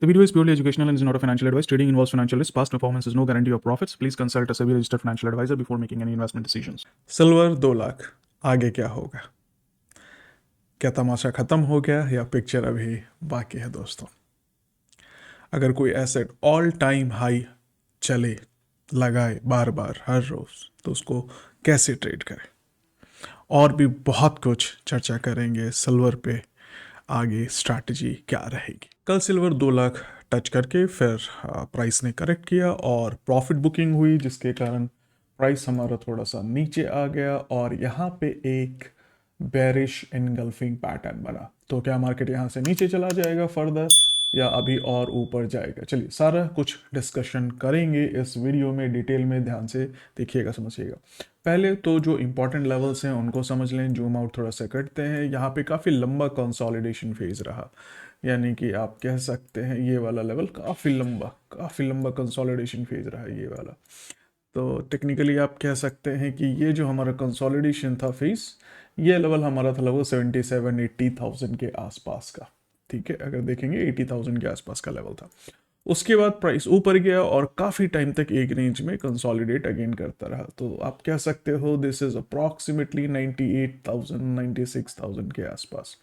The video is purely educational and is not a financial advice. Trading involves financial risk. Past performance is no guarantee of profits. Please consult a SEBI registered financial advisor before making any investment decisions. Silver 2 lakh, आगे क्या होगा? क्या तमाशा खत्म हो गया या picture अभी बाकी है दोस्तों? अगर कोई एसेट ऑल टाइम हाई चले, लगाए बार बार हर रोज, तो उसको कैसे ट्रेड करें? और भी बहुत कुछ चर्चा करेंगे सिल्वर पे। आगे स्ट्रैटेजी क्या रहेगी? कल सिल्वर 2 लाख टच करके फिर प्राइस ने करेक्ट किया और प्रॉफिट बुकिंग हुई, जिसके कारण प्राइस हमारा थोड़ा सा नीचे आ गया और यहाँ पे एक बेरिश इनगल्फिंग पैटर्न बना। तो क्या मार्केट यहाँ से नीचे चला जाएगा फर्दर या अभी और ऊपर जाएगा? चलिए सारा कुछ डिस्कशन करेंगे इस वीडियो में, डिटेल में ध्यान से देखिएगा, समझिएगा। पहले तो जो इंपॉर्टेंट लेवल्स हैं उनको समझ लें। जूम आउट थोड़ा सा करते हैं। यहाँ पे काफ़ी लंबा कंसोलिडेशन फेज रहा, यानी कि आप कह सकते हैं ये वाला लेवल काफ़ी लंबा कंसोलिडेशन फेज रहा ये वाला। तो टेक्निकली आप कह सकते हैं कि ये जो हमारा कंसोलिडेशन था फेज, ये लेवल हमारा था लगभग 77-80,000 के आसपास का। ठीक है, अगर देखेंगे 80,000 के आसपास का लेवल था। उसके बाद प्राइस ऊपर गया और काफ़ी टाइम तक एक रेंज में कंसोलिडेट अगेन करता रहा। तो आप कह सकते हो दिस इज अप्रॉक्सीमेटली 98,000 96,000 के आसपास।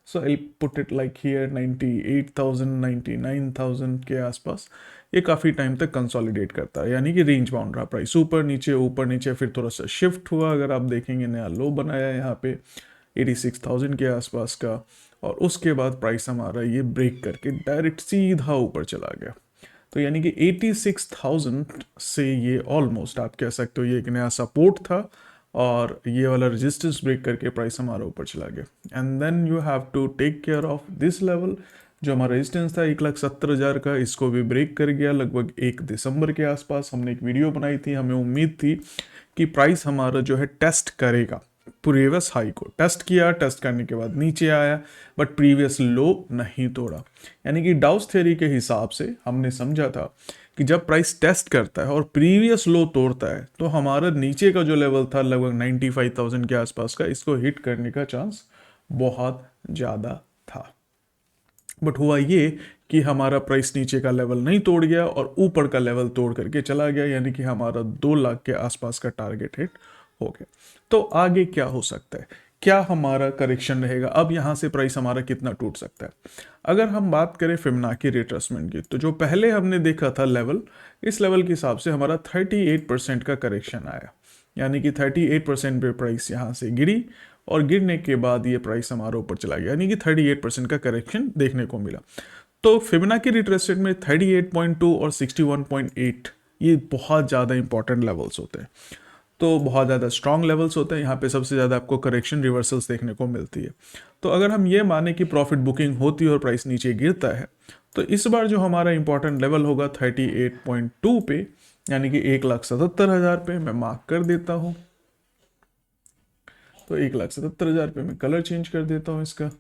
So I put it like here 98,000 99,000 के आसपास ये काफ़ी टाइम तक कंसोलिडेट करता है, यानी कि रेंज बाउंड रहा। प्राइस ऊपर नीचे फिर थोड़ा सा शिफ्ट हुआ। अगर आप देखेंगे नया लो बनाया यहाँ पे 86,000 के आसपास का, और उसके बाद प्राइस हमारा ये ब्रेक करके डायरेक्ट सीधा ऊपर चला गया। तो यानी कि 86,000 से ये ऑलमोस्ट आप कह सकते हो ये एक नया सपोर्ट था और ये वाला रेजिस्टेंस ब्रेक करके प्राइस हमारा ऊपर चला गया। And then you have to take care of this level जो हमारा रेजिस्टेंस था 1,70,000 का, इसको भी ब्रेक कर गया लगभग 1 दिसंबर के आसपास। हमने एक वीडियो बनाई थी, हमें उम्मीद थी कि प्राइस हमारा जो है टेस्ट करेगा, प्रीवियस हाई को टेस्ट किया, टेस्ट करने के बाद नीचे आया बट प्रीवियस लो नहीं तोड़ा। यानी कि डाउस थ्योरी के हिसाब से हमने समझा था कि जब प्राइस टेस्ट करता है और प्रीवियस लो तोड़ता है तो हमारा नीचे का जो लेवल था लगभग 95,000 के आसपास का, इसको हिट करने का चांस बहुत ज़्यादा था। बट हुआ ये कि हमारा प्राइस नीचे का लेवल नहीं तोड़ गया और ऊपर का लेवल तोड़ करके चला गया, यानी कि हमारा 2 लाख के आसपास का टारगेट हिट हो गया। तो आगे क्या हो सकता है, क्या हमारा करेक्शन रहेगा? अब यहां से प्राइस हमारा कितना टूट सकता है? अगर हम बात करें फिबोनाची रिट्रेसमेंट की, तो जो पहले हमने देखा था लेवल, इस लेवल के हिसाब से हमारा 38% का करेक्शन आया, यानी कि 38% पे प्राइस यहां से गिरी और गिरने के बाद ये प्राइस हमारा ऊपर चला गया, यानी कि 38% का करेक्शन देखने को मिला। तो फिबोनाची रिट्रेसमेंट में 38.2 और 61.8 ये बहुत ज़्यादा इंपॉर्टेंट लेवल्स होते हैं, तो बहुत ज़्यादा स्ट्रॉन्ग लेवल्स होते हैं। यहाँ पे सबसे ज़्यादा आपको करेक्शन रिवर्सल्स देखने को मिलती है। तो अगर हम ये माने कि प्रॉफिट बुकिंग होती है और प्राइस नीचे गिरता है, तो इस बार जो हमारा इंपॉर्टेंट लेवल होगा 38.2 पे, यानी कि 1,77,000 पे मैं मार्क कर देता हूँ। तो 1,77,000 पे मैं कलर चेंज कर देता हूँ इसका।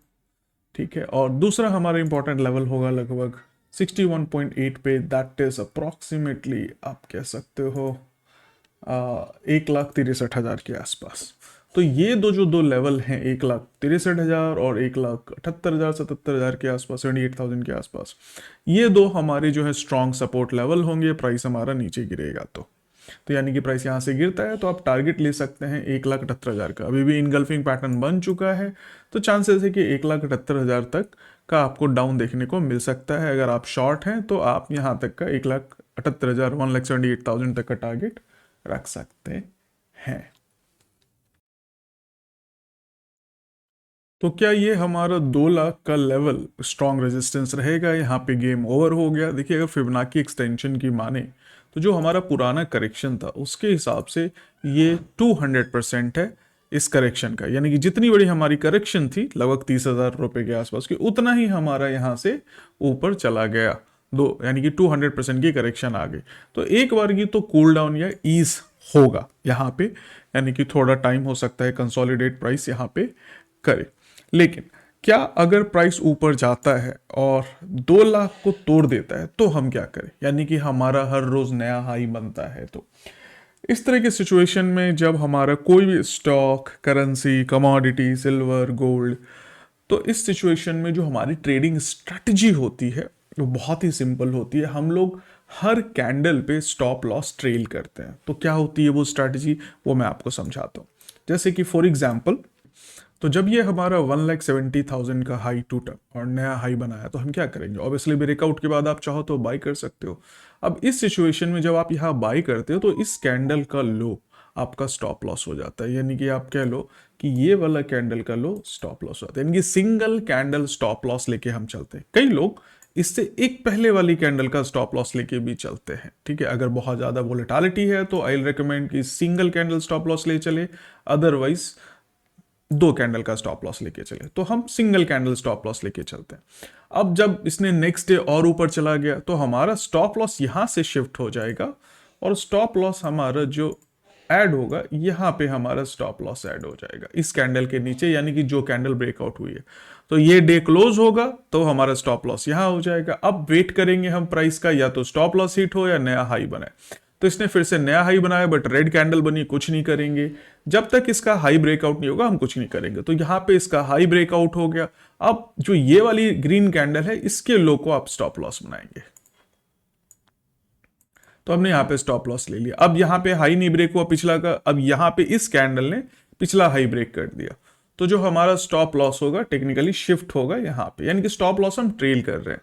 ठीक है, और दूसरा हमारा इंपॉर्टेंट लेवल होगा लगभग 61.8 पे, दैट इज अप्रॉक्सीमेटली आप कह सकते हो 1,63,000 के आसपास। तो ये जो दो लेवल हैं 1,63,000 और 1,78,000 77,000 के आसपास, 78,000 के आसपास, ये दो हमारे जो है स्ट्रॉन्ग सपोर्ट लेवल होंगे प्राइस हमारा नीचे गिरेगा तो यानी कि प्राइस यहाँ से गिरता है तो आप टारगेट ले सकते हैं 1,78,000 का। अभी भी इनगल्फिंग पैटर्न बन चुका है, तो चांसेस है कि 1,78,000 तक का आपको डाउन देखने को मिल सकता है। अगर आप शॉर्ट हैं तो आप यहाँ तक का 1,78,000 1,78,000 तक का टारगेट रख सकते हैं। तो क्या ये हमारा 2 लाख का लेवल स्ट्रॉन्ग रेजिस्टेंस रहेगा? यहाँ पे गेम ओवर हो गया। देखिए अगर फिबोनाची एक्सटेंशन की माने तो जो हमारा पुराना करेक्शन था उसके हिसाब से ये 200% है इस करेक्शन का, यानी कि जितनी बड़ी हमारी करेक्शन थी लगभग 30,000 रुपए के आसपास की, उतना ही हमारा यहाँ से ऊपर चला गया दो, यानी कि 200% की करेक्शन आ गई। तो एक बार की तो कूल डाउन या ईज होगा यहाँ पे, यानी कि थोड़ा टाइम हो सकता है कंसोलिडेट प्राइस यहाँ पे करे। लेकिन क्या अगर प्राइस ऊपर जाता है और 2 लाख को तोड़ देता है तो हम क्या करें, यानी कि हमारा हर रोज नया हाई बनता है? तो इस तरह के सिचुएशन में जब हमारा कोई भी stock, currency, commodity, silver, gold, तो इस सिचुएशन में जो हमारी ट्रेडिंग स्ट्रैटेजी होती है वो बहुत ही सिंपल होती है। हम लोग हर कैंडल पे स्टॉप लॉस ट्रेल करते हैं। तो क्या होती है वो स्ट्रैटेजी, वो मैं आपको समझाता हूँ। जैसे कि फॉर एग्जांपल, तो जब ये हमारा 1,70,000 का हाई टूटा और नया हाई बनाया, तो हम क्या करेंगे? ऑब्वियसली ब्रेकआउट के बाद आप चाहो तो बाई कर सकते हो। अब इस सिचुएशन में जब आप यहाँ बाई करते हो, तो इस कैंडल का लो आपका स्टॉप लॉस हो जाता है। यानी कि आप कह लो कि ये वाला कैंडल का लो स्टॉप लॉस होता है। यानी कि सिंगल कैंडल स्टॉप लॉस लेके हम चलते हैं। कई लोग इससे एक पहले वाली कैंडल का स्टॉप लॉस लेके भी चलते हैं। ठीक है, अगर बहुत ज़्यादा वोलेटिलिटी है तो आई विल रिकमेंड कि सिंगल कैंडल स्टॉप लॉस ले चले, अदरवाइज दो कैंडल का स्टॉप लॉस लेके चले। तो हम सिंगल कैंडल स्टॉप लॉस लेके चलते हैं। अब जब इसने नेक्स्ट डे और ऊपर चला गया, तो हमारा स्टॉप लॉस यहां से शिफ्ट हो जाएगा और स्टॉप लॉस हमारा जो ऐड होगा, यहां पे हमारा स्टॉप लॉस ऐड हो जाएगा इस कैंडल के नीचे, यानी कि जो कैंडल ब्रेकआउट हुई है। तो ये डे क्लोज होगा तो हमारा स्टॉप लॉस यहां हो जाएगा। अब वेट करेंगे हम प्राइस का, या तो स्टॉप लॉस हिट हो या नया हाई बने। तो इसने फिर से नया हाई बनाया, बट रेड कैंडल बनी, कुछ नहीं करेंगे जब तक इसका हाई ब्रेकआउट नहीं होगा, हम कुछ नहीं करेंगे। तो यहां पे इसका हाई ब्रेकआउट हो गया। अब जो ये वाली ग्रीन कैंडल है, इसके लो को आप स्टॉप लॉस बनाएंगे। तो हमने यहाँ पे स्टॉप लॉस ले लिया। अब यहाँ पे हाई नहीं ब्रेक हुआ पिछला का, अब यहाँ पे इस कैंडल ने पिछला हाई ब्रेक कर दिया। तो जो हमारा स्टॉप लॉस होगा टेक्निकली शिफ्ट होगा यहाँ पे, यानी कि स्टॉप लॉस हम ट्रेल कर रहे हैं।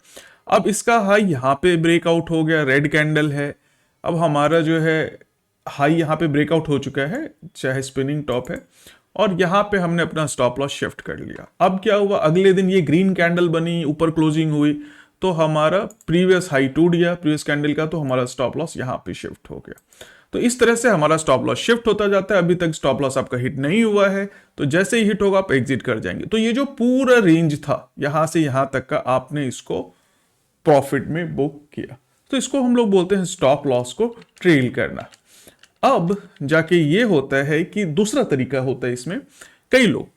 अब इसका हाई यहाँ पे ब्रेकआउट हो गया, रेड कैंडल है। अब हमारा जो है हाई यहाँ पे ब्रेकआउट हो चुका है, चाहे स्पिनिंग टॉप है, और यहाँ पे हमने अपना स्टॉप लॉस शिफ्ट कर लिया। अब क्या हुआ, अगले दिन ये ग्रीन कैंडल बनी, ऊपर क्लोजिंग हुई, तो हमारा प्रीवियस हाई टूट गया प्रीवियस कैंडल का, तो हमारा स्टॉप लॉस यहाँ पे शिफ्ट हो गया। तो इस तरह से हमारा स्टॉप लॉस शिफ्ट होता जाता है। अभी तक स्टॉप लॉस आपका हिट नहीं हुआ है, तो जैसे ही हिट होगा आप एग्जिट कर जाएंगे। तो ये जो पूरा रेंज था यहां से यहां तक का, आपने इसको प्रॉफिट में बुक किया। तो इसको हम लोग बोलते हैं स्टॉप लॉस को ट्रेल करना। अब जाके ये होता है कि दूसरा तरीका होता है इसमें, कई लोग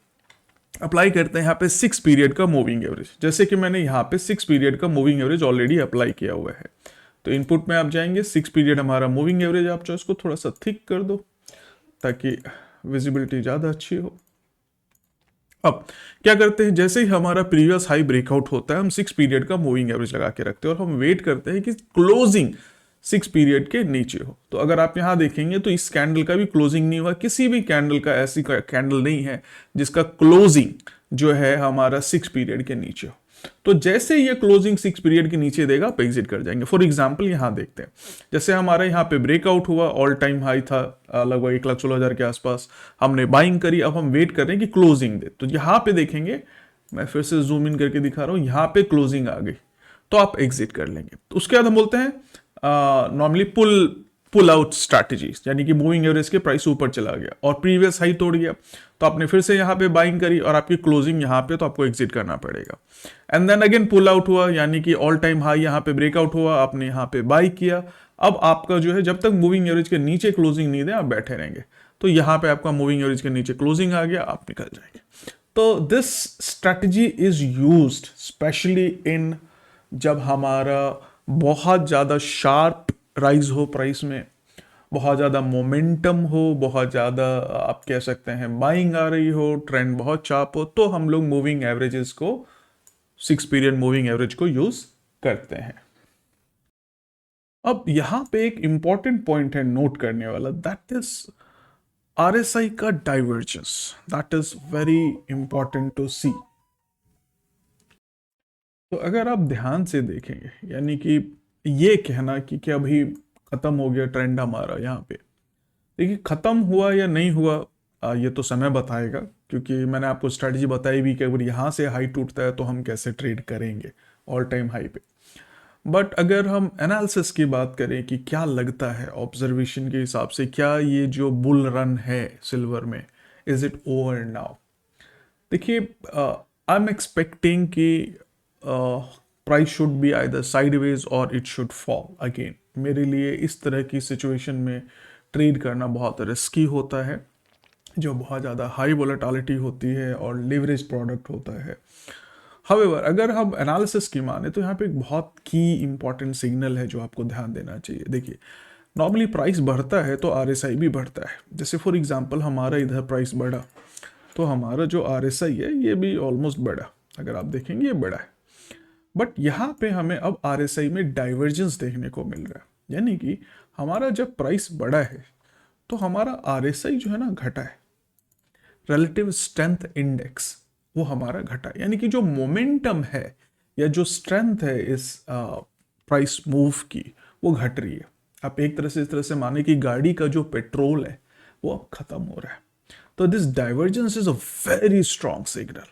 अप्लाई करते हैं यहाँ पे 6 पीरियड का मूविंग एवरेज। जैसे कि मैंने यहाँ पे 6 पीरियड का मूविंग एवरेज ऑलरेडी अप्लाई किया हुआ है। तो इनपुट में आप जाएंगे, 6 पीरियड हमारा मूविंग एवरेज, आप चाहे इसको थोड़ा सा थिक कर दो ताकि विजिबिलिटी ज़्यादा अच्छी हो। अब क्या करते हैं, जैसे ही हमारा प्रीवियस हाई ब्रेकआउट होता है, हम 6 पीरियड का मूविंग एवरेज लगा के रखते हैं और हम वेट करते हैं कि क्लोजिंग 6 पीरियड के नीचे हो। तो अगर आप यहां देखेंगे तो इस कैंडल का भी क्लोजिंग नहीं हुआ, किसी भी कैंडल का ऐसी कैंडल नहीं है जिसका क्लोजिंग जो है हमारा 6 पीरियड के नीचे हो। तो जैसे ये क्लोजिंग 6 पीरियड के नीचे देगा, आप एग्जिट कर जाएंगे। फॉर एग्जांपल यहां देखते हैं, जैसे हमारा यहाँ पे ब्रेकआउट हुआ, ऑल टाइम हाई था लगभग 1,16,000 के आसपास, हमने बाइंग करी। अब हम वेट कर रहे हैं कि क्लोजिंग दे। तो यहाँ पे देखेंगे, मैं फिर से जूम इन करके दिखा रहा हूँ, यहाँ पे क्लोजिंग आ गई तो आप एग्जिट कर लेंगे। तो उसके बाद हम बोलते हैं नॉर्मली पुल आउट स्ट्रैटेजीज, यानी कि मूविंग एवरेज के प्राइस ऊपर चला गया और प्रीवियस हाई तोड़ गया, तो आपने फिर से यहाँ पे बाइंग करी और आपकी क्लोजिंग यहाँ पे, तो आपको एग्जिट करना पड़ेगा। And then again pull out हुआ, यानी कि ऑल टाइम हाई यहाँ पे ब्रेकआउट हुआ, आपने यहाँ पे बाई किया। अब आपका जो है, जब तक मूविंग एवरेज के नीचे क्लोजिंग नहीं दे, आप बैठे रहेंगे। तो यहाँ पे आपका मूविंग एवरेज के नीचे क्लोजिंग आ गया, आप निकल जाएंगे। तो this strategy is used specially in, जब हमारा बहुत ज़्यादा शार्प राइज हो प्राइस में, बहुत ज़्यादा मोमेंटम हो, बहुत ज़्यादा आप कह सकते हैं बाइंग आ रही हो, ट्रेंड बहुत शार्प हो, तो हम लोग मूविंग एवरेजेस को, 6 पीरियड मूविंग एवरेज को यूज करते हैं। अब यहां पे एक इंपॉर्टेंट पॉइंट है नोट करने वाला, दैट इज आरएसआई का divergence. That is very important to see. तो अगर आप ध्यान से देखेंगे, यानी कि ये कहना कि क्या अभी खत्म हो गया ट्रेंड हमारा, यहाँ पे देखिए खत्म हुआ या नहीं हुआ, ये तो समय बताएगा, क्योंकि मैंने आपको स्ट्रैटेजी बताई भी कि अगर यहाँ से हाई टूटता है तो हम कैसे ट्रेड करेंगे ऑल टाइम हाई पे। बट अगर हम एनालिसिस की बात करें कि क्या लगता है ऑब्जर्वेशन के हिसाब से, क्या ये जो बुल रन है सिल्वर में, इज इट ओवर नाउ? देखिए, आई एम एक्सपेक्टिंग कि price should be either sideways और इट शुड फॉल अगेन। मेरे लिए इस तरह की सिचुएशन में ट्रेड करना बहुत रिस्की होता है, जो बहुत ज़्यादा हाई वोलेटिलिटी होती है और लिवरेज प्रोडक्ट होता है। हाउएवर, अगर हम एनालिसिस की माने तो यहाँ पे एक बहुत की इंपॉर्टेंट सिग्नल है जो आपको ध्यान देना चाहिए। देखिए, नॉर्मली प्राइस बढ़ता है तो आरएसआई भी बढ़ता है। जैसे फॉर एग्जांपल हमारा इधर प्राइस बढ़ा तो हमारा जो आरएसआई है ये भी ऑलमोस्ट बढ़ा। अगर आप देखेंगे ये बढ़ा है। बट यहाँ पे हमें अब RSI में डाइवर्जेंस देखने को मिल रहा है, यानी कि हमारा जब प्राइस बढ़ा है तो हमारा RSI जो है ना घटा है, रिलेटिव स्ट्रेंथ इंडेक्स वो हमारा घटा है, यानी कि जो मोमेंटम है या जो स्ट्रेंथ है इस प्राइस मूव की वो घट रही है। आप एक तरह से इस तरह से माने कि गाड़ी का जो पेट्रोल है वो अब खत्म हो रहा है। तो this divergence is a very strong signal.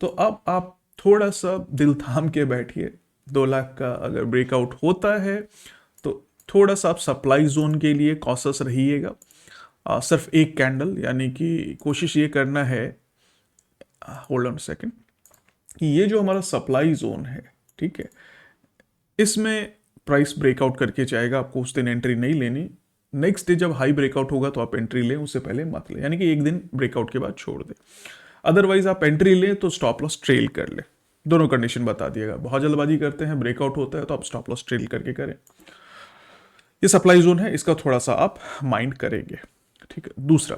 तो अब आप थोड़ा सा दिल थाम के बैठिए, 2 लाख का अगर ब्रेकआउट होता है तो थोड़ा सा आप सप्लाई जोन के लिए कॉशस रहिएगा। सिर्फ एक कैंडल, यानी कि कोशिश ये करना है, होल्ड ऑन सेकंड, कि ये जो हमारा सप्लाई जोन है, ठीक है, इसमें प्राइस ब्रेकआउट करके जाएगा, आपको उस दिन एंट्री नहीं लेनी। नेक्स्ट डे जब हाई ब्रेकआउट होगा तो आप एंट्री लें, उससे पहले मत लें, यानी कि एक दिन ब्रेकआउट के बाद छोड़ दें। अदरवाइज आप एंट्री लें तो स्टॉप लॉस ट्रेल कर लें, दोनों कंडीशन बता दिएगा। बहुत जल्दबाजी करते हैं, ब्रेकआउट होता है तो आप स्टॉप लॉस ट्रेल करके करें। ये सप्लाई जोन है, इसका थोड़ा सा आप माइंड करेंगे, ठीक है। दूसरा,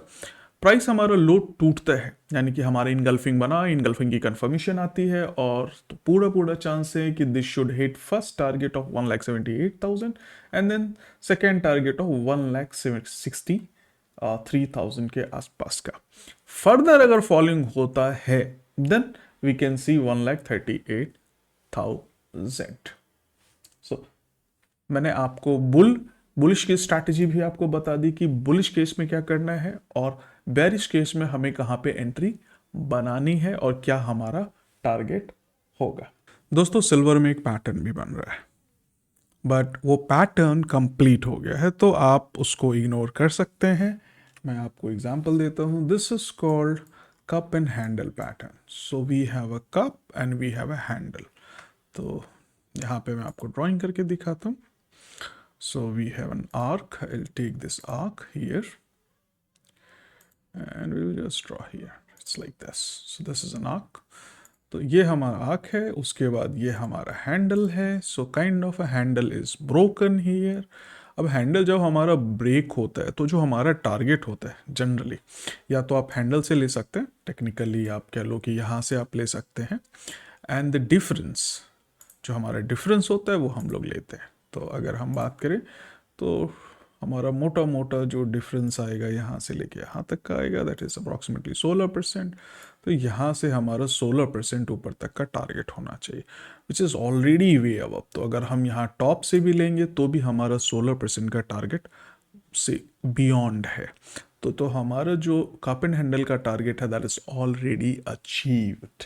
प्राइस हमारा लो टूटता है, यानी कि हमारा इनगल्फिंग बना, इनगल्फिंग की कंफर्मेशन आती है, और तो पूरा पूरा चांस है कि this should hit first target of 1,78,000 and then second target of 1,63,000 के आसपास का। फर्दर अगर फॉलोइंग होता है then we can see 1,38,000। So मैंने आपको बुलिश की स्ट्रैटेजी भी आपको बता दी कि बुलिश केस में क्या करना है और बेरिश केस में हमें कहां पे एंट्री बनानी है और क्या हमारा टारगेट होगा। दोस्तों, सिल्वर में एक पैटर्न भी बन रहा है, बट वो पैटर्न कंप्लीट हो गया है तो आप उसको इग्नोर कर सकते हैं। मैं आपको एग्जांपल देता हूं। This is called cup and handle pattern. So we have a cup and we have a handle. तो यहाँ पे मैं आपको ड्राइंग करके दिखाता हूँ। So we have an arc. I'll take this arc here and we'll just draw here. It's like this. So this is an arc. तो ये हमारा आर्क है, उसके बाद ये हमारा हैंडल है। So kind of a handle is broken here. अब हैंडल जब हमारा ब्रेक होता है तो जो हमारा टारगेट होता है जनरली, या तो आप हैंडल से ले सकते हैं, टेक्निकली आप कह लो कि यहाँ से आप ले सकते हैं, एंड द डिफरेंस, जो हमारा डिफरेंस होता है वो हम लोग लेते हैं। तो अगर हम बात करें तो हमारा मोटा मोटा जो डिफरेंस आएगा यहाँ से लेके यहाँ तक का आएगा, दैट इज़ अप्रॉक्सीमेटली 16%। तो यहाँ से हमारा 16% ऊपर तक का टारगेट होना चाहिए, विच इज़ ऑलरेडी वे अब। तो अगर हम यहाँ टॉप से भी लेंगे तो भी हमारा 16% का टारगेट से बियॉन्ड है। तो हमारा जो कप एंड हैंडल का टारगेट है that is already achieved.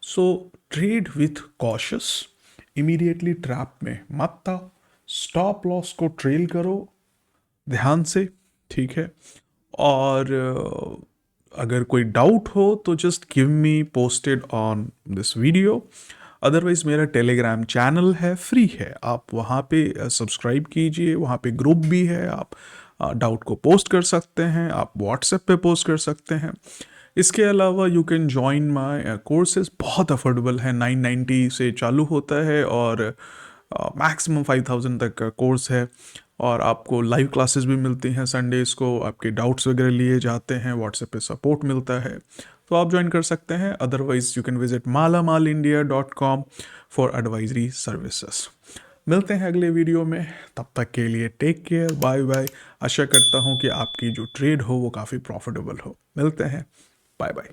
So trade with cautious, immediately trap में मत आओ, स्टॉप लॉस को ट्रेल करो ध्यान से, ठीक है। और अगर कोई डाउट हो तो just give me posted on this video. Otherwise मेरा टेलीग्राम चैनल है, फ्री है, आप वहाँ पे सब्सक्राइब कीजिए, वहाँ पे ग्रुप भी है, आप डाउट को पोस्ट कर सकते हैं, आप व्हाट्सएप पे पोस्ट कर सकते हैं। इसके अलावा you can join my courses, बहुत अफोर्डेबल है, 990 से चालू होता है और मैक्सिमम 5,000 तक का कोर्स है। और आपको लाइव क्लासेस भी मिलती हैं संडेज़ को, आपके डाउट्स वगैरह लिए जाते हैं, व्हाट्सएप पे सपोर्ट मिलता है, तो आप ज्वाइन कर सकते हैं। Otherwise you can visit malamalindia.com for advisory services. मिलते हैं अगले वीडियो में, तब तक के लिए टेक केयर, बाय बाय। आशा करता हूँ कि आपकी जो ट्रेड हो वो काफ़ी प्रॉफिटेबल हो। मिलते हैं, बाय बाय।